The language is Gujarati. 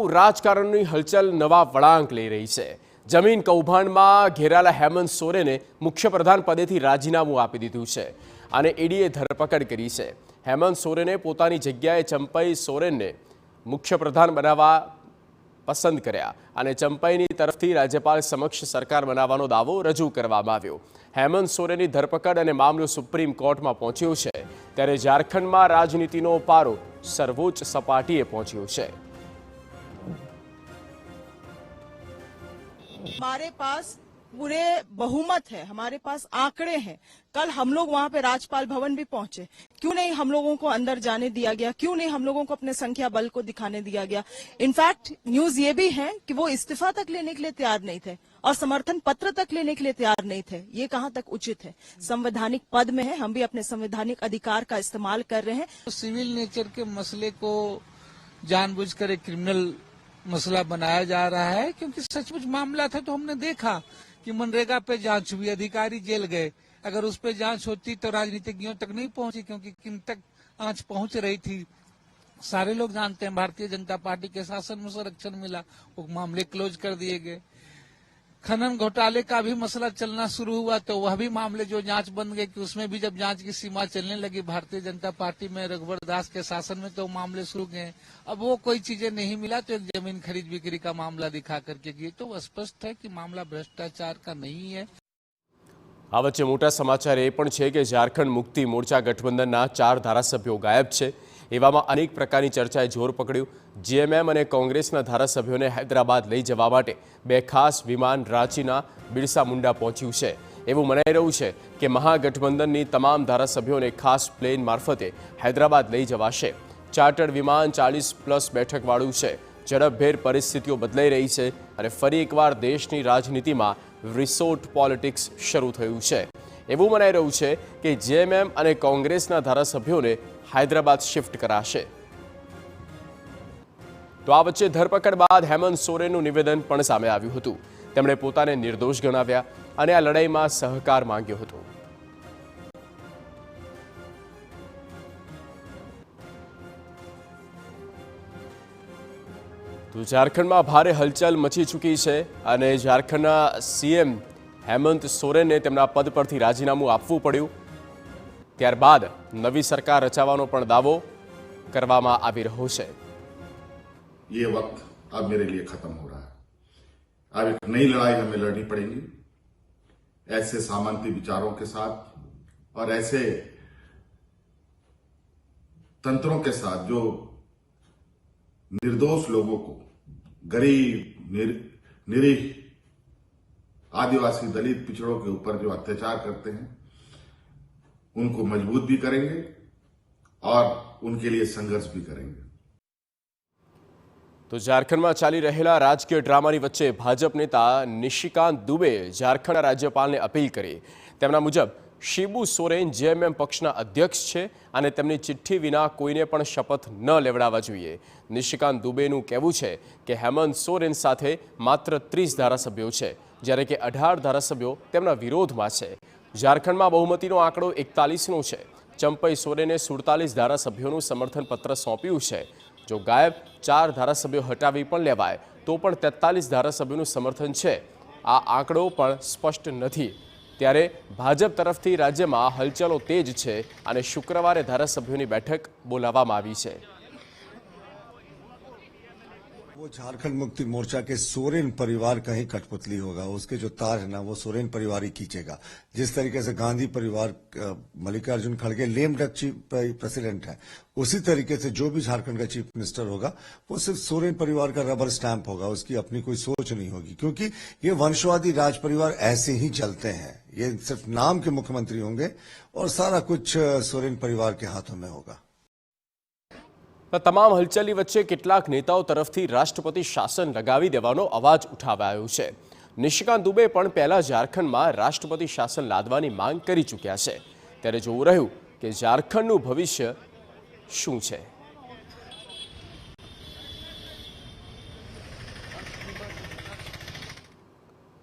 રાજકારણની હલચલ નવા વળાંક લઈ રહી છે। જમીન કૌભાંડમાં ઘેરાયેલા હેમંત સોરેને મુખ્યપ્રધાન પદેથી રાજીનામું આપી દીધું છે અને ઈડીએ ધરપકડ કરી છે। હેમંત સોરેને પોતાની જગ્યાએ ચંપઈ સોરેનને મુખ્યપ્રધાન બનાવવા પસંદ કર્યા અને ચંપઈની તરફથી રાજ્યપાલ સમક્ષ સરકાર બનાવવાનો દાવો રજૂ કરવામાં આવ્યો। હેમંત સોરેનની ધરપકડ અને મામલો સુપ્રીમ કોર્ટમાં પહોંચ્યો છે, ત્યારે ઝારખંડમાં રાજનીતિનો પારો સર્વોચ્ચ સપાટીએ પહોંચ્યો છે। हमारे पास पूरे बहुमत है, हमारे पास आंकड़े हैं। कल हम लोग वहां पे राज्यपाल भवन भी पहुंचे, क्यों नहीं हम लोगों को अंदर जाने दिया गया, क्यों नहीं हम लोगों को अपने संख्या बल को दिखाने दिया गया। इनफैक्ट न्यूज ये भी है कि वो इस्तीफा तक लेने के लिए तैयार नहीं थे और समर्थन पत्र तक लेने के लिए तैयार नहीं थे। ये कहां तक उचित है? संवैधानिक पद में है, हम भी अपने संवैधानिक अधिकार का इस्तेमाल कर रहे हैं। सिविल नेचर के मसले को जानबूझकर एक क्रिमिनल मसला बनाया जा रहा है, क्योंकि सचमुच मामला था तो हमने देखा कि मनरेगा पे जांच हुई, अधिकारी जेल गए। अगर उस पे जांच होती तो राजनीतिज्ञों तक नहीं पहुंची, क्योंकि किन तक आंच पहुंच रही थी सारे लोग जानते हैं। भारतीय जनता पार्टी के शासन में संरक्षण मिला, वो मामले क्लोज कर दिए गए। खनन घोटाले का भी मसला चलना शुरू हुआ तो वह भी मामले जो जांच बन गए कि उसमें भी जब जांच की सीमा चलने लगी भारतीय जनता पार्टी में रघुवर दास के शासन में तो मामले शुरू गए। अब वो कोई चीजें नहीं मिला तो एक जमीन खरीद बिक्री का मामला दिखा करके गई, तो स्पष्ट है कि मामला भ्रष्टाचार का नहीं है। આ વચ્ચે મોટા સમાચાર એ પણ છે કે ઝારખંડ મુક્તિ મોરચા ગઠબંધનના 4 ધારાસભ્યો ગાયબ છે। એવામાં અનેક પ્રકારની ચર્ચાએ જોર પકડ્યું। જીએમએમ અને કોંગ્રેસના ધારાસભ્યોને હૈદરાબાદ લઈ જવા માટે 2 ખાસ વિમાન રાંચીના બિરસા મુંડા પહોંચ્યું છે। એવું મનાઈ રહ્યું છે કે મહાગઠબંધનની તમામ ધારાસભ્યોને ખાસ પ્લેન મારફતે હૈદરાબાદ લઈ જવાશે। ચાર્ટર્ડ વિમાન 40+ બેઠકવાળું છે। ઝડપભેર પરિસ્થિતિઓ બદલાઈ રહી છે અને ફરી એકવાર દેશની રાજનીતિમાં રિસોર્ટ પોલિટિક્સ શરૂ થયું છે। એવું મનાઈ રહ્યું છે કે જેએમએમ અને કોંગ્રેસના ધારાસભ્યોને હૈદરાબાદ શિફ્ટ કરાશે। તો આ વચ્ચે ધરપકડ બાદ હેમંત સોરેનનું નિવેદન પણ સામે આવ્યું હતું। તેમણે પોતાને નિર્દોષ ગણાવ્યા અને આ લડાઈમાં સહકાર માંગ્યો હતો। તો ઝારખંડમાં ભારે હલચલ મચી ચૂકી છે અને ઝારખંડના સીએમ હેમંત સોરેનને તેમના પદ પરથી રાજીનામું આપવું પડ્યું। ત્યારબાદ નવી સરકાર રચાવવાનો પણ દાવો કરવામાં આવી રહ્યો છે। ये वक्त अब मेरे लिए खत्म हो रहा है। अब एक नई लड़ाई हमें लड़नी पड़ेगी, ऐसे सामंती विचारों के साथ और ऐसे तंत्रों के साथ जो निर्दोष लोगों को, गरीब, निरीह, आदिवासी, दलित, पिछड़ों के ऊपर जो अत्याचार करते हैं उनको मजबूत भी करेंगे और उनके लिए संघर्ष भी करेंगे। તો ઝારખંડમાં ચાલી રહેલા રાજકીય ડ્રામાની વચ્ચે ભાજપ નેતા નિશિકાંત દુબેએ ઝારખંડના રાજ્યપાલને અપીલ કરી। તેમના મુજબ શિબુ સોરેન જેએમએમ પક્ષના અધ્યક્ષ છે અને તેમની ચિઠ્ઠી વિના કોઈને પણ શપથ ન લેવડાવવા જોઈએ। નિશિકાંત દુબેનું કહેવું છે કે હેમંત સોરેન સાથે માત્ર 30 ધારાસભ્યો છે, જ્યારે કે 18 ધારાસભ્યો તેમના વિરોધમાં છે। ઝારખંડમાં બહુમતીનો આંકડો 41નો છે। ચંપઈ સોરેને 47 ધારાસભ્યોનું સમર્થન પત્ર સોંપ્યું છે। જો ગાયબ 4 ધારાસભ્યો હટાવી પણ લેવાય તો પણ 43 ધારાસભ્યોનું સમર્થન છે। આ આંકડો પણ સ્પષ્ટ નથી। ત્યારે ભાજપ તરફથી રાજ્યમાં હલચલો તેજ છે અને શુક્રવારે ધારાસભ્યોની બેઠક બોલાવવામાં આવી છે। वो झारखंड मुक्ति मोर्चा के सोरेन परिवार का ही कठपुतली होगा। उसके जो तार है ना वो सोरेन परिवार ही खींचेगा। जिस तरीके से गांधी परिवार मल्लिकार्जुन खड़गे लेम डक चीफ प्रेसिडेंट है, उसी तरीके से जो भी झारखंड का चीफ मिनिस्टर होगा वो सिर्फ सोरेन परिवार का रबर स्टैंप होगा। उसकी अपनी कोई सोच नहीं होगी, क्योंकि ये वंशवादी राज परिवार ऐसे ही चलते हैं। ये सिर्फ नाम के मुख्यमंत्री होंगे और सारा कुछ सोरेन परिवार के हाथों में होगा। તમામ હલચલની વચ્ચે કેટલાક નેતાઓ તરફથી રાષ્ટ્રપતિ શાસન લગાવી દેવાનો અવાજ ઉઠાવાયો છે। નિશિકાંત દુબે પણ પહેલા ઝારખંડમાં રાષ્ટ્રપતિ શાસન લાદવાની માંગ કરી ચૂક્યા છે। ત્યારે જોવું રહ્યું કે ઝારખંડનું ભવિષ્ય શું છે।